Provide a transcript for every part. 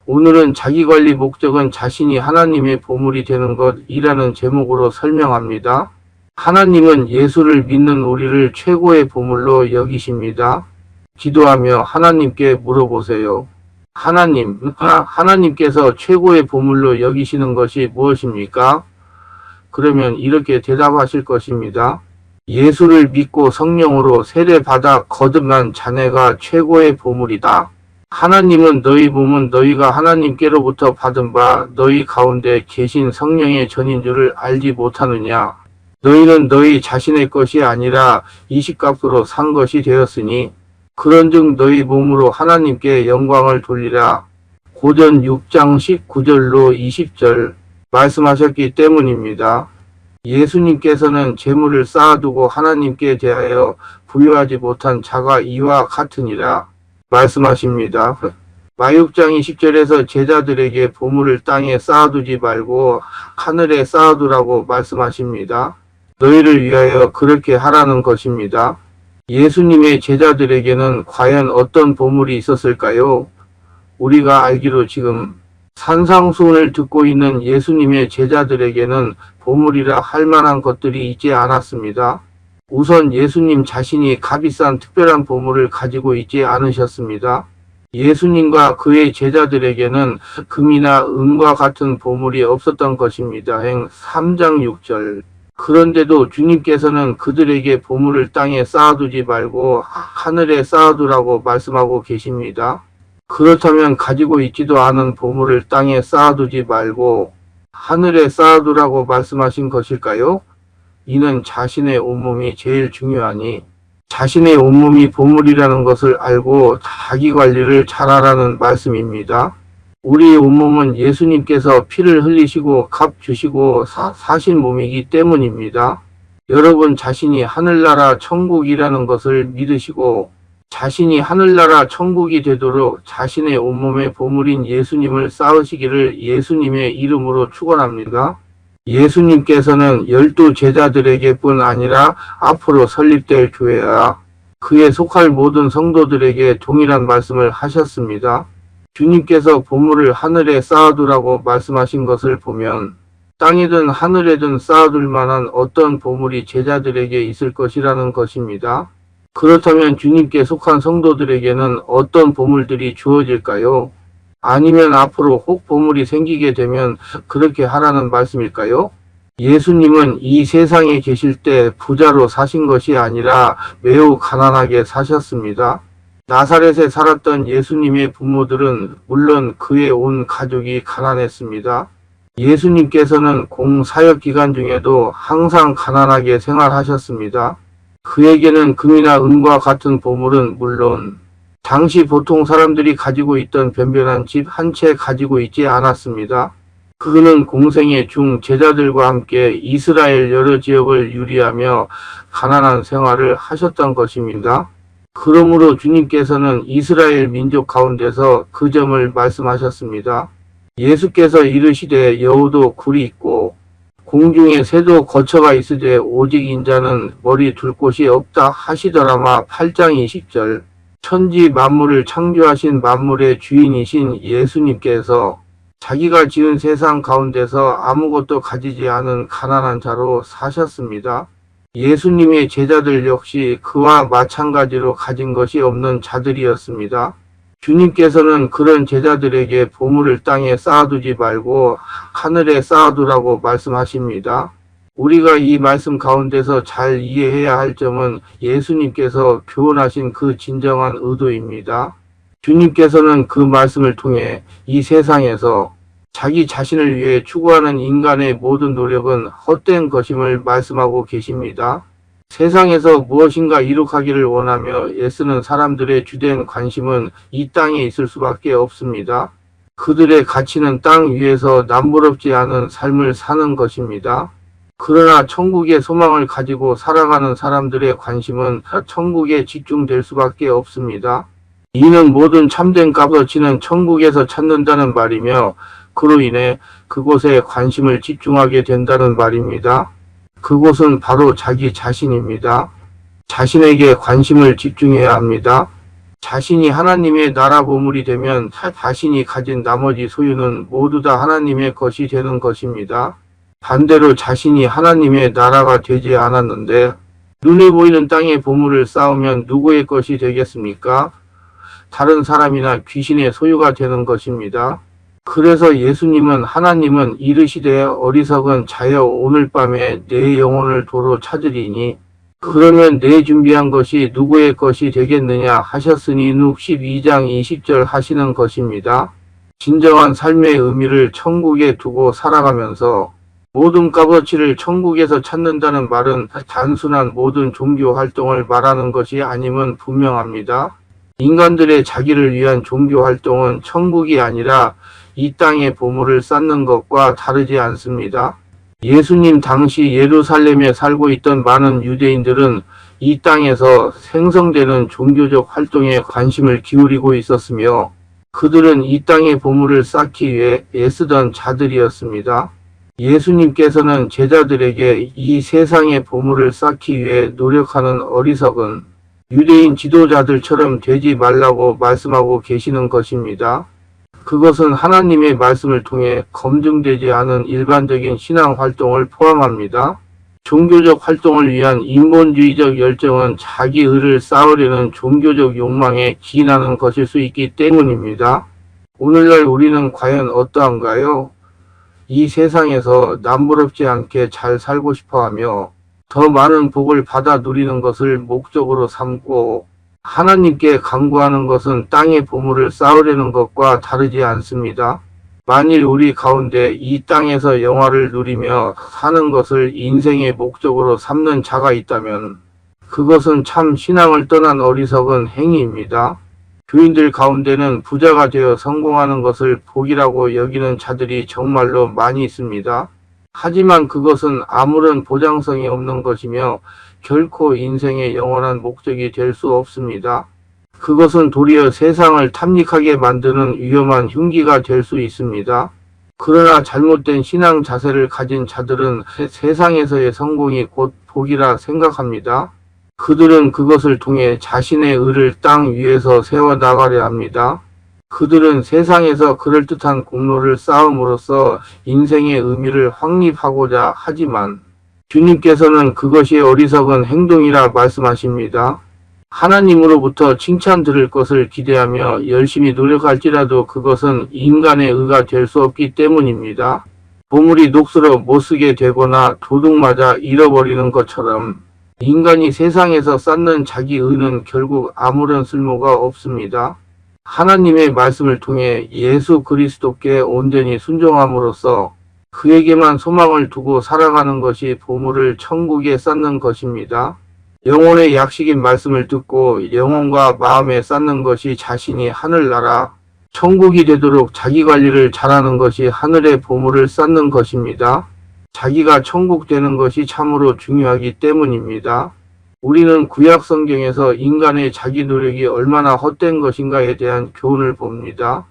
오늘은 자기관리 목적은 자신이 하나님의 보물이 되는 것이라는 제목으로 설명합니다. 하나님은 예수를 믿는 우리를 최고의 보물로 여기십니다. 기도하며 하나님께 물어보세요. 하나님께서 최고의 보물로 여기시는 것이 무엇입니까? 그러면 이렇게 대답하실 것입니다. 예수를 믿고 성령으로 세례받아 거듭난 자네가 최고의 보물이다. 하나님은 너희 몸은 너희가 하나님께로부터 받은 바 너희 가운데 계신 성령의 전인 줄을 알지 못하느냐. 너희는 너희 자신의 것이 아니라 이식값으로 산 것이 되었으니 그런즉 너희 몸으로 하나님께 영광을 돌리라. 고전 6장 19절로 20절 말씀하셨기 때문입니다. 예수님께서는 재물을 쌓아두고 하나님께 대하여 부여하지 못한 자가 이와 같으니라 말씀하십니다. 마육장 20절에서 제자들에게 보물을 땅에 쌓아두지 말고 하늘에 쌓아두라고 말씀하십니다. 너희를 위하여 그렇게 하라는 것입니다. 예수님의 제자들에게는 과연 어떤 보물이 있었을까요? 우리가 알기로 지금 산상수훈을 듣고 있는 예수님의 제자들에게는 보물이라 할 만한 것들이 있지 않았습니다. 우선 예수님 자신이 값비싼 특별한 보물을 가지고 있지 않으셨습니다. 예수님과 그의 제자들에게는 금이나 은과 같은 보물이 없었던 것입니다. 행 3장 6절. 그런데도 주님께서는 그들에게 보물을 땅에 쌓아두지 말고 하늘에 쌓아두라고 말씀하고 계십니다. 그렇다면 가지고 있지도 않은 보물을 땅에 쌓아두지 말고 하늘에 쌓아두라고 말씀하신 것일까요? 이는 자신의 온몸이 제일 중요하니 자신의 온몸이 보물이라는 것을 알고 자기 관리를 잘하라는 말씀입니다. 우리의 온몸은 예수님께서 피를 흘리시고 값 주시고 사신 몸이기 때문입니다. 여러분 자신이 하늘나라 천국이라는 것을 믿으시고 자신이 하늘나라 천국이 되도록 자신의 온몸의 보물인 예수님을 쌓으시기를 예수님의 이름으로 축원합니다. 예수님께서는 12 제자들에게뿐 아니라 앞으로 설립될 교회와 그에 속할 모든 성도들에게 동일한 말씀을 하셨습니다. 주님께서 보물을 하늘에 쌓아두라고 말씀하신 것을 보면 땅이든 하늘에든 쌓아둘 만한 어떤 보물이 제자들에게 있을 것이라는 것입니다. 그렇다면 주님께 속한 성도들에게는 어떤 보물들이 주어질까요? 아니면 앞으로 혹 보물이 생기게 되면 그렇게 하라는 말씀일까요? 예수님은 이 세상에 계실 때 부자로 사신 것이 아니라 매우 가난하게 사셨습니다. 나사렛에 살았던 예수님의 부모들은 물론 그의 온 가족이 가난했습니다. 예수님께서는 공사역 기간 중에도 항상 가난하게 생활하셨습니다. 그에게는 금이나 은과 같은 보물은 물론 당시 보통 사람들이 가지고 있던 변변한 집 한 채 가지고 있지 않았습니다. 그는 공생의 중 제자들과 함께 이스라엘 여러 지역을 유리하며 가난한 생활을 하셨던 것입니다. 그러므로 주님께서는 이스라엘 민족 가운데서 그 점을 말씀하셨습니다. 예수께서 이르시되 여우도 굴이 있고 공중에 새도 거처가 있으되 오직 인자는 머리 둘 곳이 없다 하시더라마 8장 20절. 천지 만물을 창조하신 만물의 주인이신 예수님께서 자기가 지은 세상 가운데서 아무것도 가지지 않은 가난한 자로 사셨습니다. 예수님의 제자들 역시 그와 마찬가지로 가진 것이 없는 자들이었습니다. 주님께서는 그런 제자들에게 보물을 땅에 쌓아두지 말고 하늘에 쌓아두라고 말씀하십니다. 우리가 이 말씀 가운데서 잘 이해해야 할 점은 예수님께서 교훈하신 그 진정한 의도입니다. 주님께서는 그 말씀을 통해 이 세상에서 자기 자신을 위해 추구하는 인간의 모든 노력은 헛된 것임을 말씀하고 계십니다. 세상에서 무엇인가 이룩하기를 원하며 애쓰는 사람들의 주된 관심은 이 땅에 있을 수밖에 없습니다. 그들의 가치는 땅 위에서 남부럽지 않은 삶을 사는 것입니다. 그러나 천국의 소망을 가지고 살아가는 사람들의 관심은 천국에 집중될 수밖에 없습니다. 이는 모든 참된 값어치는 천국에서 찾는다는 말이며 그로 인해 그곳에 관심을 집중하게 된다는 말입니다. 그곳은 바로 자기 자신입니다. 자신에게 관심을 집중해야 합니다. 자신이 하나님의 나라 보물이 되면 자신이 가진 나머지 소유는 모두 다 하나님의 것이 되는 것입니다. 반대로 자신이 하나님의 나라가 되지 않았는데 눈에 보이는 땅의 보물을 쌓으면 누구의 것이 되겠습니까? 다른 사람이나 귀신의 소유가 되는 것입니다. 그래서 예수님은 하나님은 이르시되 어리석은 자여 오늘 밤에 내 영혼을 도로 찾으리니 그러면 내 준비한 것이 누구의 것이 되겠느냐 하셨으니 룩 12장 20절 하시는 것입니다. 진정한 삶의 의미를 천국에 두고 살아가면서 모든 값어치를 천국에서 찾는다는 말은 단순한 모든 종교 활동을 말하는 것이 아님은 분명합니다. 인간들의 자기를 위한 종교 활동은 천국이 아니라 이 땅의 보물을 쌓는 것과 다르지 않습니다. 예수님 당시 예루살렘에 살고 있던 많은 유대인들은 이 땅에서 생성되는 종교적 활동에 관심을 기울이고 있었으며 그들은 이 땅의 보물을 쌓기 위해 애쓰던 자들이었습니다. 예수님께서는 제자들에게 이 세상의 보물을 쌓기 위해 노력하는 어리석은 유대인 지도자들처럼 되지 말라고 말씀하고 계시는 것입니다. 그것은 하나님의 말씀을 통해 검증되지 않은 일반적인 신앙 활동을 포함합니다. 종교적 활동을 위한 인본주의적 열정은 자기 의를 쌓으려는 종교적 욕망에 기인하는 것일 수 있기 때문입니다. 오늘날 우리는 과연 어떠한가요? 이 세상에서 남부럽지 않게 잘 살고 싶어하며 더 많은 복을 받아 누리는 것을 목적으로 삼고 하나님께 간구하는 것은 땅의 보물을 쌓으려는 것과 다르지 않습니다. 만일 우리 가운데 이 땅에서 영화를 누리며 사는 것을 인생의 목적으로 삼는 자가 있다면 그것은 참 신앙을 떠난 어리석은 행위입니다. 교인들 가운데는 부자가 되어 성공하는 것을 복이라고 여기는 자들이 정말로 많이 있습니다. 하지만 그것은 아무런 보장성이 없는 것이며 결코 인생의 영원한 목적이 될 수 없습니다. 그것은 도리어 세상을 탐닉하게 만드는 위험한 흉기가 될 수 있습니다. 그러나 잘못된 신앙 자세를 가진 자들은 세상에서의 성공이 곧 복이라 생각합니다. 그들은 그것을 통해 자신의 의를 땅 위에서 세워나가려 합니다. 그들은 세상에서 그럴듯한 공로를 쌓음으로써 인생의 의미를 확립하고자 하지만 주님께서는 그것이 어리석은 행동이라 말씀하십니다. 하나님으로부터 칭찬 들을 것을 기대하며 열심히 노력할지라도 그것은 인간의 의가 될 수 없기 때문입니다. 보물이 녹슬어 못쓰게 되거나 도둑 맞아 잃어버리는 것처럼 인간이 세상에서 쌓는 자기 의는 결국 아무런 쓸모가 없습니다. 하나님의 말씀을 통해 예수 그리스도께 온전히 순종함으로써 그에게만 소망을 두고 살아가는 것이 보물을 천국에 쌓는 것입니다. 영혼의 약식인 말씀을 듣고 영혼과 마음에 쌓는 것이 자신이 하늘나라, 천국이 되도록 자기 관리를 잘하는 것이 하늘의 보물을 쌓는 것입니다. 자기가 천국 되는 것이 참으로 중요하기 때문입니다. 우리는 구약 성경에서 인간의 자기 노력이 얼마나 헛된 것인가에 대한 교훈을 봅니다.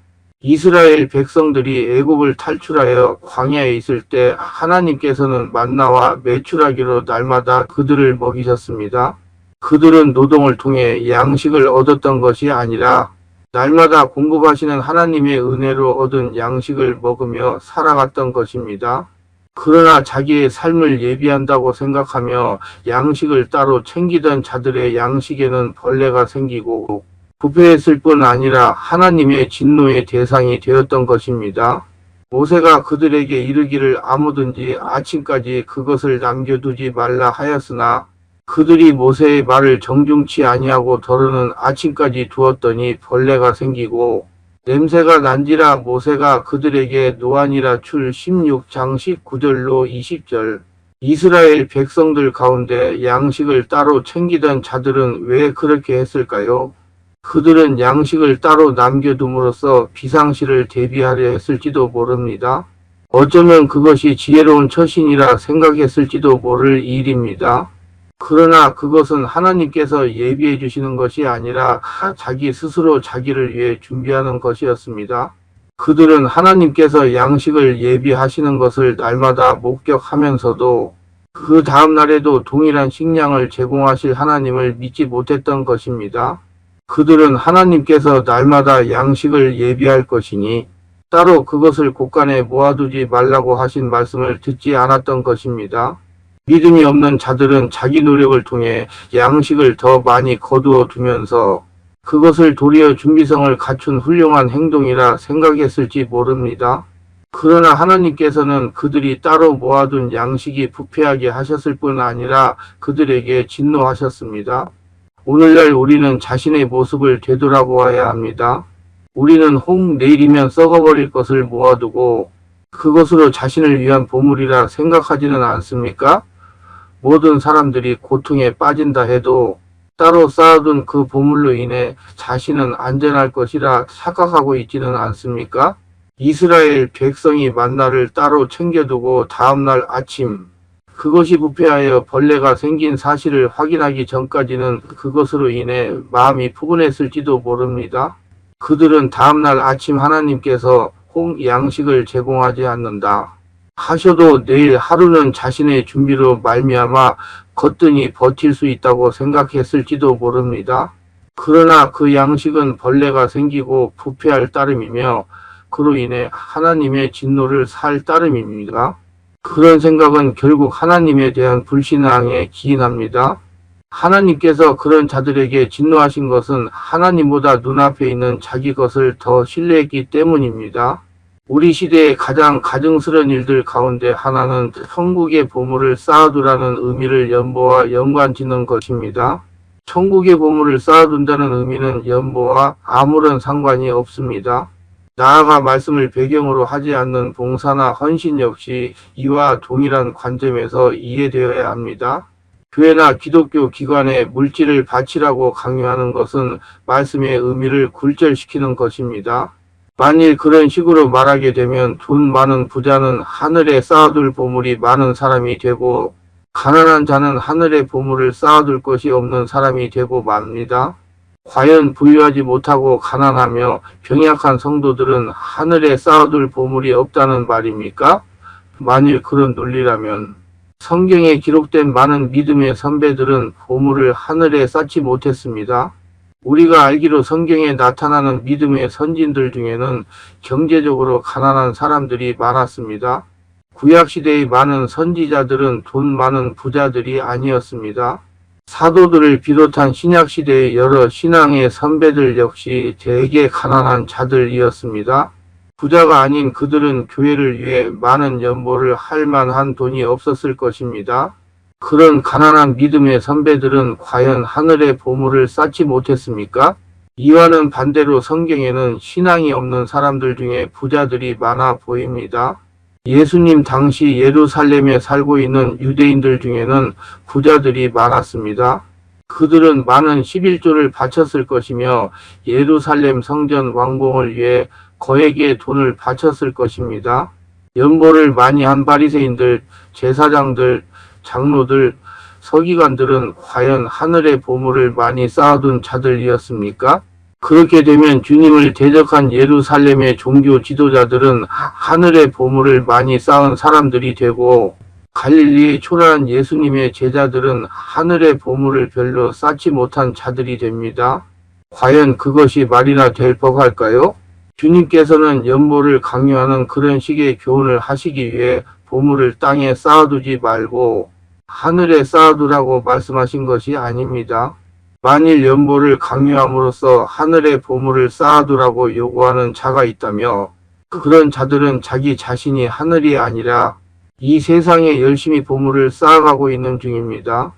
이스라엘 백성들이 애굽을 탈출하여 광야에 있을 때 하나님께서는 만나와 메추라기로 날마다 그들을 먹이셨습니다. 그들은 노동을 통해 양식을 얻었던 것이 아니라 날마다 공급하시는 하나님의 은혜로 얻은 양식을 먹으며 살아갔던 것입니다. 그러나 자기의 삶을 예비한다고 생각하며 양식을 따로 챙기던 자들의 양식에는 벌레가 생기고 부패했을 뿐 아니라 하나님의 진노의 대상이 되었던 것입니다. 모세가 그들에게 이르기를 아무든지 아침까지 그것을 남겨두지 말라 하였으나 그들이 모세의 말을 정중치 아니하고 더러는 아침까지 두었더니 벌레가 생기고 냄새가 난지라 모세가 그들에게 노하니라. 출 16장 19절로 20절. 이스라엘 백성들 가운데 양식을 따로 챙기던 자들은 왜 그렇게 했을까요? 그들은 양식을 따로 남겨둠으로써 비상시를 대비하려 했을지도 모릅니다. 어쩌면 그것이 지혜로운 처신이라 생각했을지도 모를 일입니다. 그러나 그것은 하나님께서 예비해 주시는 것이 아니라 자기 스스로 자기를 위해 준비하는 것이었습니다. 그들은 하나님께서 양식을 예비하시는 것을 날마다 목격하면서도 그 다음 날에도 동일한 식량을 제공하실 하나님을 믿지 못했던 것입니다. 그들은 하나님께서 날마다 양식을 예비할 것이니 따로 그것을 곳간에 모아두지 말라고 하신 말씀을 듣지 않았던 것입니다. 믿음이 없는 자들은 자기 노력을 통해 양식을 더 많이 거두어 두면서 그것을 도리어 준비성을 갖춘 훌륭한 행동이라 생각했을지 모릅니다. 그러나 하나님께서는 그들이 따로 모아둔 양식이 부패하게 하셨을 뿐 아니라 그들에게 진노하셨습니다. 오늘날 우리는 자신의 모습을 되돌아보아야 합니다. 우리는 혹 내일이면 썩어버릴 것을 모아두고 그것으로 자신을 위한 보물이라 생각하지는 않습니까? 모든 사람들이 고통에 빠진다 해도 따로 쌓아둔 그 보물로 인해 자신은 안전할 것이라 착각하고 있지는 않습니까? 이스라엘 백성이 만나를 따로 챙겨두고 다음날 아침 그것이 부패하여 벌레가 생긴 사실을 확인하기 전까지는 그것으로 인해 마음이 푸근했을지도 모릅니다. 그들은 다음날 아침 하나님께서 혹 양식을 제공하지 않는다 하셔도 내일 하루는 자신의 준비로 말미암아 거뜬히 버틸 수 있다고 생각했을지도 모릅니다. 그러나 그 양식은 벌레가 생기고 부패할 따름이며 그로 인해 하나님의 진노를 살 따름입니다. 그런 생각은 결국 하나님에 대한 불신앙에 기인합니다. 하나님께서 그런 자들에게 진노하신 것은 하나님보다 눈앞에 있는 자기 것을 더 신뢰했기 때문입니다. 우리 시대의 가장 가증스러운 일들 가운데 하나는 천국의 보물을 쌓아두라는 의미를 연보와 연관짓는 것입니다. 천국의 보물을 쌓아둔다는 의미는 연보와 아무런 상관이 없습니다. 나아가 말씀을 배경으로 하지 않는 봉사나 헌신 역시 이와 동일한 관점에서 이해되어야 합니다. 교회나 기독교 기관에 물질을 바치라고 강요하는 것은 말씀의 의미를 굴절시키는 것입니다. 만일 그런 식으로 말하게 되면 돈 많은 부자는 하늘에 쌓아둘 보물이 많은 사람이 되고 가난한 자는 하늘에 보물을 쌓아둘 것이 없는 사람이 되고 맙니다. 과연 부유하지 못하고 가난하며 병약한 성도들은 하늘에 쌓아둘 보물이 없다는 말입니까? 만일 그런 논리라면 성경에 기록된 많은 믿음의 선배들은 보물을 하늘에 쌓지 못했습니다. 우리가 알기로 성경에 나타나는 믿음의 선진들 중에는 경제적으로 가난한 사람들이 많았습니다. 구약시대의 많은 선지자들은 돈 많은 부자들이 아니었습니다. 사도들을 비롯한 신약시대의 여러 신앙의 선배들 역시 대개 가난한 자들이었습니다. 부자가 아닌 그들은 교회를 위해 많은 연보를 할 만한 돈이 없었을 것입니다. 그런 가난한 믿음의 선배들은 과연 하늘의 보물을 쌓지 못했습니까? 이와는 반대로 성경에는 신앙이 없는 사람들 중에 부자들이 많아 보입니다. 예수님 당시 예루살렘에 살고 있는 유대인들 중에는 부자들이 많았습니다. 그들은 많은 11조를 바쳤을 것이며 예루살렘 성전 완공을 위해 거액의 돈을 바쳤을 것입니다. 연보를 많이 한 바리새인들, 제사장들, 장로들, 서기관들은 과연 하늘의 보물을 많이 쌓아둔 자들이었습니까? 그렇게 되면 주님을 대적한 예루살렘의 종교 지도자들은 하늘의 보물을 많이 쌓은 사람들이 되고 갈릴리의 초라한 예수님의 제자들은 하늘의 보물을 별로 쌓지 못한 자들이 됩니다. 과연 그것이 말이나 될 법할까요? 주님께서는 연보를 강요하는 그런 식의 교훈을 하시기 위해 보물을 땅에 쌓아두지 말고 하늘에 쌓아두라고 말씀하신 것이 아닙니다. 만일 연보를 강요함으로써 하늘의 보물을 쌓아두라고 요구하는 자가 있다며 그런 자들은 자기 자신이 하늘이 아니라 이 세상에 열심히 보물을 쌓아가고 있는 중입니다.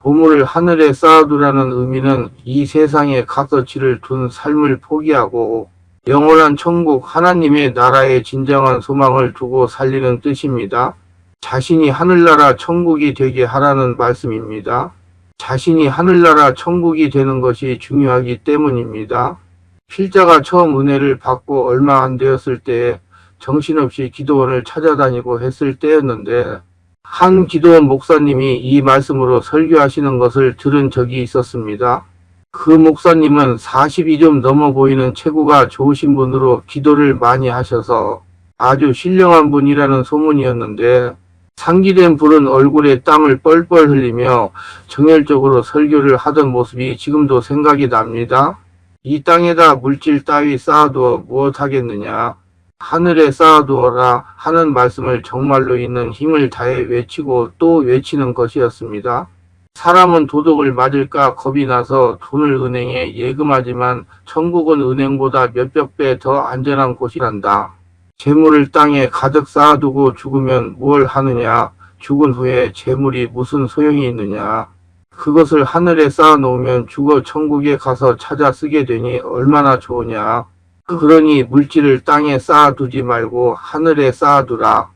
보물을 하늘에 쌓아두라는 의미는 이 세상에 값어치를 둔 삶을 포기하고 영원한 천국 하나님의 나라의 진정한 소망을 두고 살리는 뜻입니다. 자신이 하늘나라 천국이 되게 하라는 말씀입니다. 자신이 하늘나라 천국이 되는 것이 중요하기 때문입니다. 필자가 처음 은혜를 받고 얼마 안 되었을 때에 정신없이 기도원을 찾아다니고 했을 때였는데 한 기도원 목사님이 이 말씀으로 설교하시는 것을 들은 적이 있었습니다. 그 목사님은 40이 좀 넘어 보이는 체구가 좋으신 분으로 기도를 많이 하셔서 아주 신령한 분이라는 소문이었는데 상기된 분은 얼굴에 땀을 뻘뻘 흘리며 정열적으로 설교를 하던 모습이 지금도 생각이 납니다. 이 땅에다 물질 따위 쌓아두어 무엇하겠느냐. 하늘에 쌓아두어라 하는 말씀을 정말로 있는 힘을 다해 외치고 또 외치는 것이었습니다. 사람은 도둑을 맞을까 겁이 나서 돈을 은행에 예금하지만 천국은 은행보다 몇백 배 더 안전한 곳이란다. 재물을 땅에 가득 쌓아두고 죽으면 뭘 하느냐. 죽은 후에 재물이 무슨 소용이 있느냐. 그것을 하늘에 쌓아놓으면 죽어 천국에 가서 찾아 쓰게 되니 얼마나 좋으냐. 그러니 물질을 땅에 쌓아두지 말고 하늘에 쌓아두라는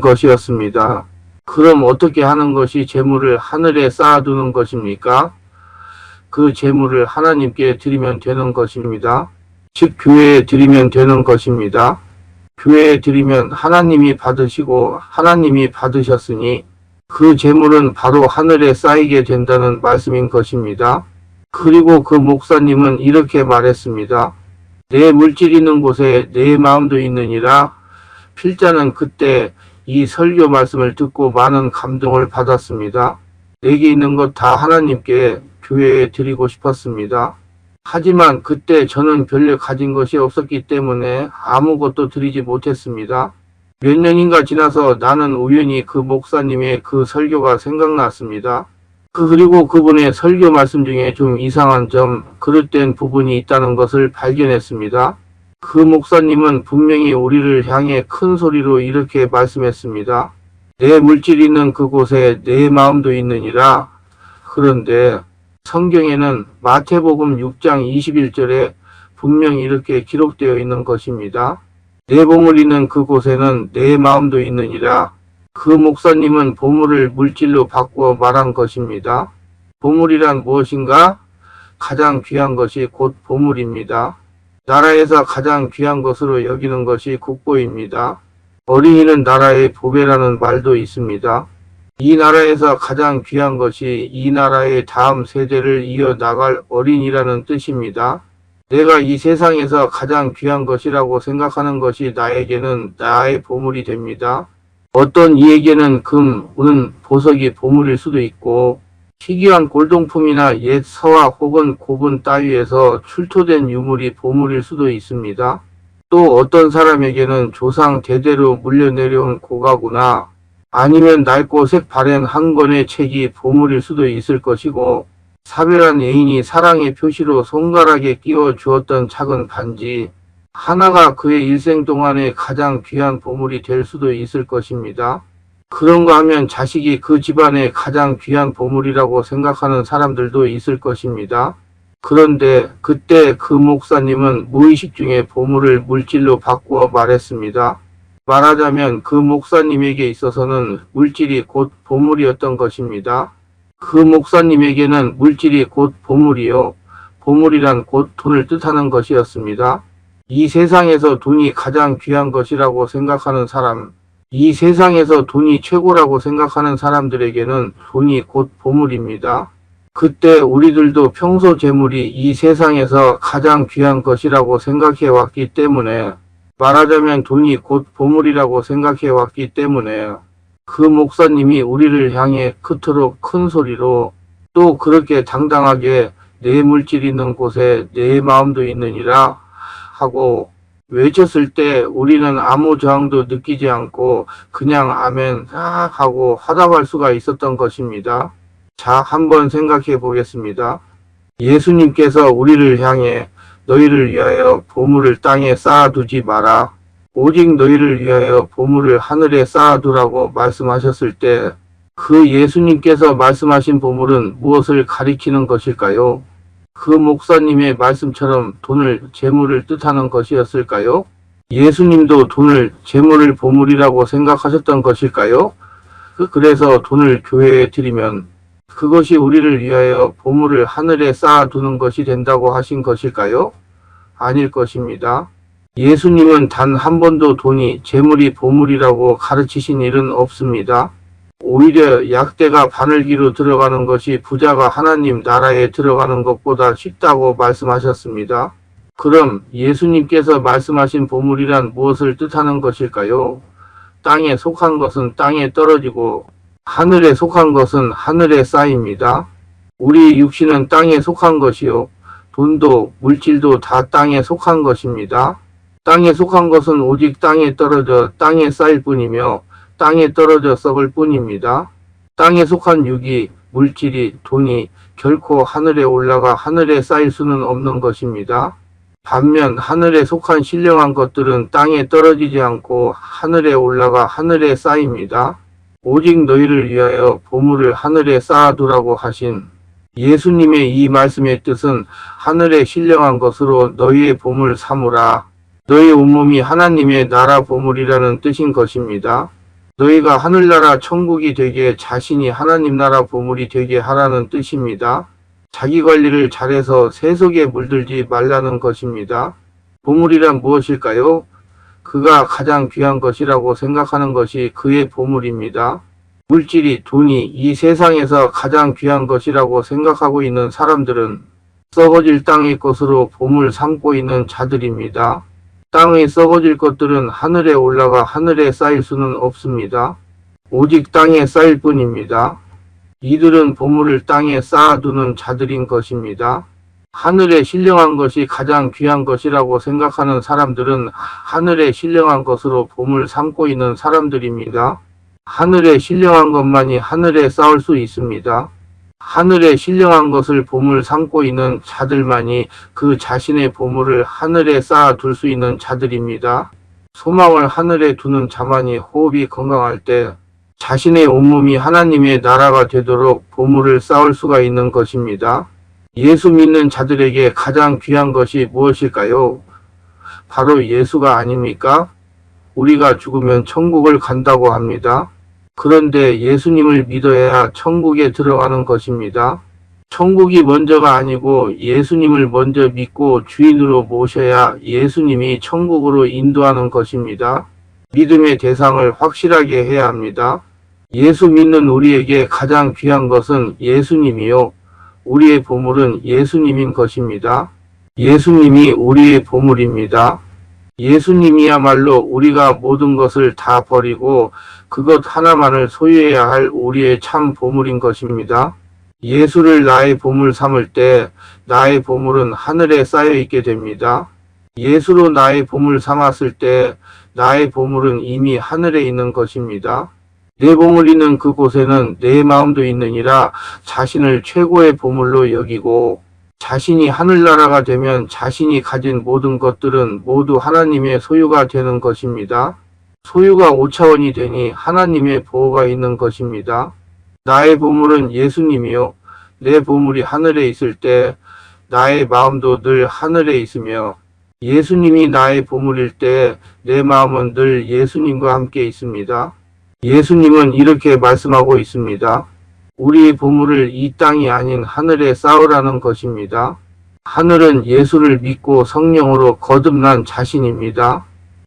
것이었습니다. 그럼 어떻게 하는 것이 재물을 하늘에 쌓아두는 것입니까? 그 재물을 하나님께 드리면 되는 것입니다. 즉 교회에 드리면 되는 것입니다. 교회에 드리면 하나님이 받으시고 하나님이 받으셨으니 그 재물은 바로 하늘에 쌓이게 된다는 말씀인 것입니다. 그리고 그 목사님은 이렇게 말했습니다. 내 물질 있는 곳에 내 마음도 있느니라. 필자는 그때 이 설교 말씀을 듣고 많은 감동을 받았습니다. 내게 있는 것 다 하나님께 교회에 드리고 싶었습니다. 하지만 그때 저는 별로 가진 것이 없었기 때문에 아무것도 드리지 못했습니다. 몇 년인가 지나서 나는 우연히 그 목사님의 그 설교가 생각났습니다. 그리고 그분의 설교 말씀 중에 좀 이상한 점, 그릇된 부분이 있다는 것을 발견했습니다. 그 목사님은 분명히 우리를 향해 큰 소리로 이렇게 말씀했습니다. 내 물질 있는 그곳에 내 마음도 있느니라. 그런데 성경에는 마태복음 6장 21절에 분명히 이렇게 기록되어 있는 것입니다. 내 보물 있는 그곳에는 내 마음도 있느니라. 그 목사님은 보물을 물질로 바꾸어 말한 것입니다. 보물이란 무엇인가? 가장 귀한 것이 곧 보물입니다. 나라에서 가장 귀한 것으로 여기는 것이 국보입니다. 어린이는 나라의 보배라는 말도 있습니다. 이 나라에서 가장 귀한 것이 이 나라의 다음 세대를 이어나갈 어린이라는 뜻입니다. 내가 이 세상에서 가장 귀한 것이라고 생각하는 것이 나에게는 나의 보물이 됩니다. 어떤 이에게는 금, 은, 보석이 보물일 수도 있고 희귀한 골동품이나 옛 서화 혹은 고분 따위에서 출토된 유물이 보물일 수도 있습니다. 또 어떤 사람에게는 조상 대대로 물려내려온 고가구나 아니면 낡고 색바랜 한 권의 책이 보물일 수도 있을 것이고 사별한 애인이 사랑의 표시로 손가락에 끼워 주었던 작은 반지 하나가 그의 일생 동안에 가장 귀한 보물이 될 수도 있을 것입니다. 그런가 하면 자식이 그 집안의 가장 귀한 보물이라고 생각하는 사람들도 있을 것입니다. 그런데 그때 그 목사님은 무의식 중에 보물을 물질로 바꾸어 말했습니다. 말하자면 그 목사님에게 있어서는 물질이 곧 보물이었던 것입니다. 그 목사님에게는 물질이 곧 보물이요. 보물이란 곧 돈을 뜻하는 것이었습니다. 이 세상에서 돈이 가장 귀한 것이라고 생각하는 사람, 이 세상에서 돈이 최고라고 생각하는 사람들에게는 돈이 곧 보물입니다. 그때 우리들도 평소 재물이 이 세상에서 가장 귀한 것이라고 생각해 왔기 때문에 말하자면 돈이 곧 보물이라고 생각해 왔기 때문에 그 목사님이 우리를 향해 그토록 큰 소리로 또 그렇게 당당하게 내 물질 있는 곳에 내 마음도 있느니라 하고 외쳤을 때 우리는 아무 저항도 느끼지 않고 그냥 아멘 하고 화답할 수가 있었던 것입니다. 자, 한번 생각해 보겠습니다. 예수님께서 우리를 향해 너희를 위하여 보물을 땅에 쌓아두지 마라. 오직 너희를 위하여 보물을 하늘에 쌓아두라고 말씀하셨을 때 그 예수님께서 말씀하신 보물은 무엇을 가리키는 것일까요? 그 목사님의 말씀처럼 돈을, 재물을 뜻하는 것이었을까요? 예수님도 돈을, 재물을 보물이라고 생각하셨던 것일까요? 그래서 돈을 교회에 드리면 그것이 우리를 위하여 보물을 하늘에 쌓아두는 것이 된다고 하신 것일까요? 아닐 것입니다. 예수님은 단 한 번도 돈이, 재물이 보물이라고 가르치신 일은 없습니다. 오히려 약대가 바늘기로 들어가는 것이 부자가 하나님 나라에 들어가는 것보다 쉽다고 말씀하셨습니다. 그럼 예수님께서 말씀하신 보물이란 무엇을 뜻하는 것일까요? 땅에 속한 것은 땅에 떨어지고 하늘에 속한 것은 하늘에 쌓입니다. 우리 육신은 땅에 속한 것이요. 돈도 물질도 다 땅에 속한 것입니다. 땅에 속한 것은 오직 땅에 떨어져 땅에 쌓일 뿐이며 땅에 떨어져 썩을 뿐입니다. 땅에 속한 육이, 물질이, 돈이 결코 하늘에 올라가 하늘에 쌓일 수는 없는 것입니다. 반면 하늘에 속한 신령한 것들은 땅에 떨어지지 않고 하늘에 올라가 하늘에 쌓입니다. 오직 너희를 위하여 보물을 하늘에 쌓아두라고 하신 예수님의 이 말씀의 뜻은 하늘에 신령한 것으로 너희의 보물 삼으라. 너희 온몸이 하나님의 나라 보물이라는 뜻인 것입니다. 너희가 하늘나라 천국이 되게 자신이 하나님 나라 보물이 되게 하라는 뜻입니다. 자기 관리를 잘해서 세속에 물들지 말라는 것입니다. 보물이란 무엇일까요? 그가 가장 귀한 것이라고 생각하는 것이 그의 보물입니다. 물질이, 돈이 이 세상에서 가장 귀한 것이라고 생각하고 있는 사람들은 썩어질 땅의 것으로 보물 삼고 있는 자들입니다. 땅의 썩어질 것들은 하늘에 올라가 하늘에 쌓일 수는 없습니다. 오직 땅에 쌓일 뿐입니다. 이들은 보물을 땅에 쌓아두는 자들인 것입니다. 하늘에 신령한 것이 가장 귀한 것이라고 생각하는 사람들은 하늘에 신령한 것으로 보물 삼고 있는 사람들입니다. 하늘에 신령한 것만이 하늘에 쌓을 수 있습니다. 하늘에 신령한 것을 보물 삼고 있는 자들만이 그 자신의 보물을 하늘에 쌓아둘 수 있는 자들입니다. 소망을 하늘에 두는 자만이 호흡이 건강할 때 자신의 온몸이 하나님의 나라가 되도록 보물을 쌓을 수가 있는 것입니다. 예수 믿는 자들에게 가장 귀한 것이 무엇일까요? 바로 예수가 아닙니까? 우리가 죽으면 천국을 간다고 합니다. 그런데 예수님을 믿어야 천국에 들어가는 것입니다. 천국이 먼저가 아니고 예수님을 먼저 믿고 주인으로 모셔야 예수님이 천국으로 인도하는 것입니다. 믿음의 대상을 확실하게 해야 합니다. 예수 믿는 우리에게 가장 귀한 것은 예수님이요. 우리의 보물은 예수님인 것입니다. 예수님이 우리의 보물입니다. 예수님이야말로 우리가 모든 것을 다 버리고 그것 하나만을 소유해야 할 우리의 참 보물인 것입니다. 예수를 나의 보물 삼을 때 나의 보물은 하늘에 쌓여 있게 됩니다. 예수로 나의 보물 삼았을 때 나의 보물은 이미 하늘에 있는 것입니다. 내 보물 있는 그곳에는 내 마음도 있느니라 자신을 최고의 보물로 여기고 자신이 하늘나라가 되면 자신이 가진 모든 것들은 모두 하나님의 소유가 되는 것입니다. 소유가 5차원이 되니 하나님의 보호가 있는 것입니다. 나의 보물은 예수님이요. 내 보물이 하늘에 있을 때 나의 마음도 늘 하늘에 있으며 예수님이 나의 보물일 때 내 마음은 늘 예수님과 함께 있습니다. 예수님은 이렇게 말씀하고 있습니다. 우리의 보물을 이 땅이 아닌 하늘에 쌓으라는 것입니다. 하늘은 예수를 믿고 성령으로 거듭난 자신입니다.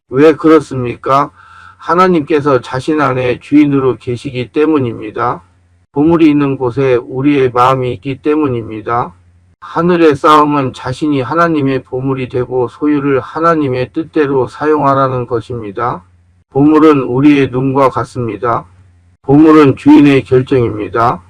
왜 그렇습니까? 하나님께서 자신 안에 주인으로 계시기 때문입니다. 보물이 있는 곳에 우리의 마음이 있기 때문입니다. 하늘의 쌓음은 자신이 하나님의 보물이 되고 소유를 하나님의 뜻대로 사용하라는 것입니다. 보물은 우리의 눈과 같습니다. 보물은 주인의 결정입니다.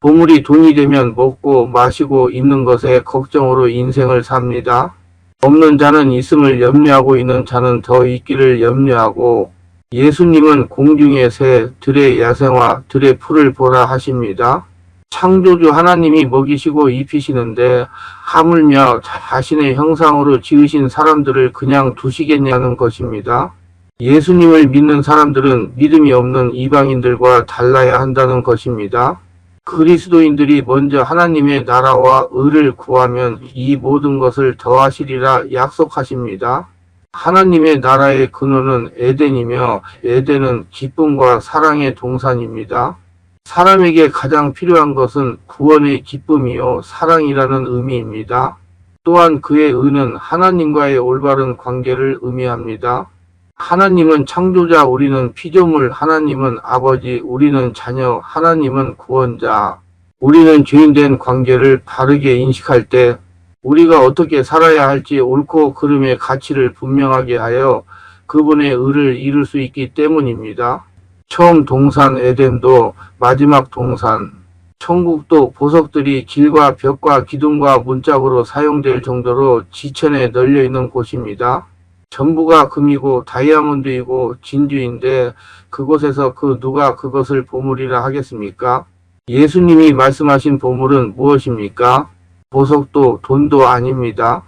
보물이 돈이 되면 먹고 마시고 입는 것에 걱정으로 인생을 삽니다. 없는 자는 있음을 염려하고 있는 자는 더 있기를 염려하고 예수님은 공중의 새, 들의 야생화, 들의 풀을 보라 하십니다. 창조주 하나님이 먹이시고 입히시는데 하물며 자신의 형상으로 지으신 사람들을 그냥 두시겠냐는 것입니다. 예수님을 믿는 사람들은 믿음이 없는 이방인들과 달라야 한다는 것입니다. 그리스도인들이 먼저 하나님의 나라와 의를 구하면 이 모든 것을 더하시리라 약속하십니다. 하나님의 나라의 근원은 에덴이며 에덴은 기쁨과 사랑의 동산입니다. 사람에게 가장 필요한 것은 구원의 기쁨이요 사랑이라는 의미입니다. 또한 그의 의는 하나님과의 올바른 관계를 의미합니다. 하나님은 창조자, 우리는 피조물, 하나님은 아버지, 우리는 자녀, 하나님은 구원자. 우리는 죄인된 관계를 바르게 인식할 때 우리가 어떻게 살아야 할지 옳고 그름의 가치를 분명하게 하여 그분의 의를 이룰 수 있기 때문입니다. 처음 동산 에덴도 마지막 동산, 천국도 보석들이 길과 벽과 기둥과 문짝으로 사용될 정도로 지천에 널려 있는 곳입니다. 전부가 금이고 다이아몬드이고 진주인데 그곳에서 누가 그것을 보물이라 하겠습니까? 예수님이 말씀하신 보물은 무엇입니까? 보석도 돈도 아닙니다.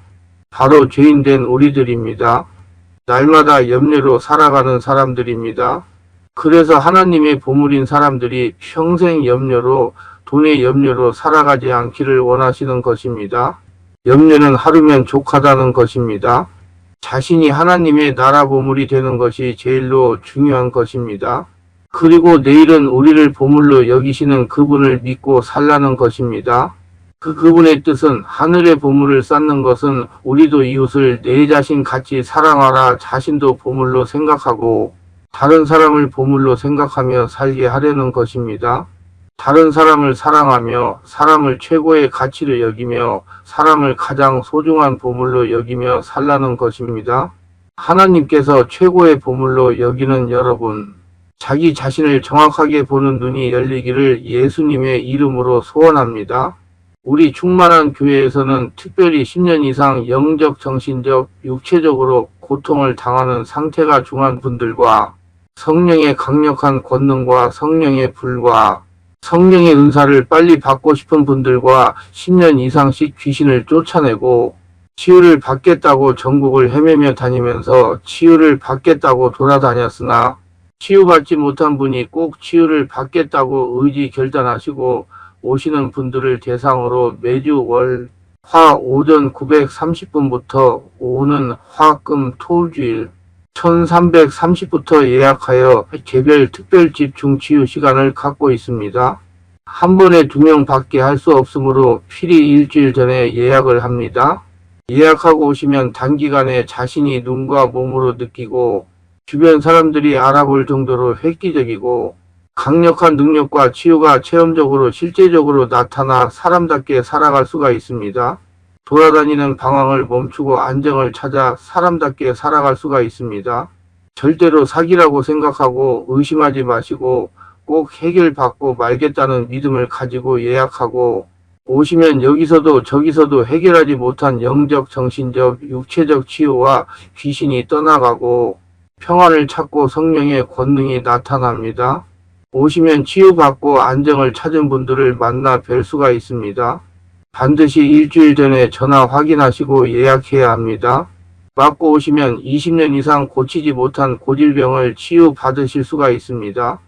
바로 죄인된 우리들입니다. 날마다 염려로 살아가는 사람들입니다. 그래서 하나님의 보물인 사람들이 평생 염려로, 돈의 염려로 살아가지 않기를 원하시는 것입니다. 염려는 하루면 족하다는 것입니다. 자신이 하나님의 나라 보물이 되는 것이 제일로 중요한 것입니다. 그리고 내일은 우리를 보물로 여기시는 그분을 믿고 살라는 것입니다. 그분의 뜻은 하늘의 보물을 쌓는 것은 우리도 이웃을 내 자신 같이 사랑하라, 자신도 보물로 생각하고 다른 사람을 보물로 생각하며 살게 하려는 것입니다. 다른 사람을 사랑하며 사람을 최고의 가치로 여기며 사람을 가장 소중한 보물로 여기며 살라는 것입니다. 하나님께서 최고의 보물로 여기는 여러분, 자기 자신을 정확하게 보는 눈이 열리기를 예수님의 이름으로 소원합니다. 우리 충만한 교회에서는 특별히 10년 이상 영적, 정신적, 육체적으로 고통을 당하는 상태가 중한 분들과 성령의 강력한 권능과 성령의 불과 성령의 은사를 빨리 받고 싶은 분들과 10년 이상씩 귀신을 쫓아내고 치유를 받겠다고 전국을 헤매며 다니면서 치유를 받겠다고 돌아다녔으나 치유받지 못한 분이 꼭 치유를 받겠다고 의지 결단하시고 오시는 분들을 대상으로 매주 월, 화 오전 930분부터 오는 화금 토주일 1330부터 예약하여 개별 특별 집중 치유 시간을 갖고 있습니다. 한 번에 2명 밖에 할 수 없으므로 필히 일주일 전에 예약을 합니다. 예약하고 오시면 단기간에 자신이 눈과 몸으로 느끼고 주변 사람들이 알아볼 정도로 획기적이고 강력한 능력과 치유가 체험적으로 실제적으로 나타나 사람답게 살아갈 수가 있습니다. 돌아다니는 방황을 멈추고 안정을 찾아 사람답게 살아갈 수가 있습니다. 절대로 사기라고 생각하고 의심하지 마시고 꼭 해결받고 말겠다는 믿음을 가지고 예약하고 오시면 여기서도 저기서도 해결하지 못한 영적, 정신적, 육체적 치유와 귀신이 떠나가고 평안을 찾고 성령의 권능이 나타납니다. 오시면 치유받고 안정을 찾은 분들을 만나 뵐 수가 있습니다. 반드시 일주일 전에 전화 확인하시고 예약해야 합니다. 맞고 오시면 20년 이상 고치지 못한 고질병을 치유받으실 수가 있습니다.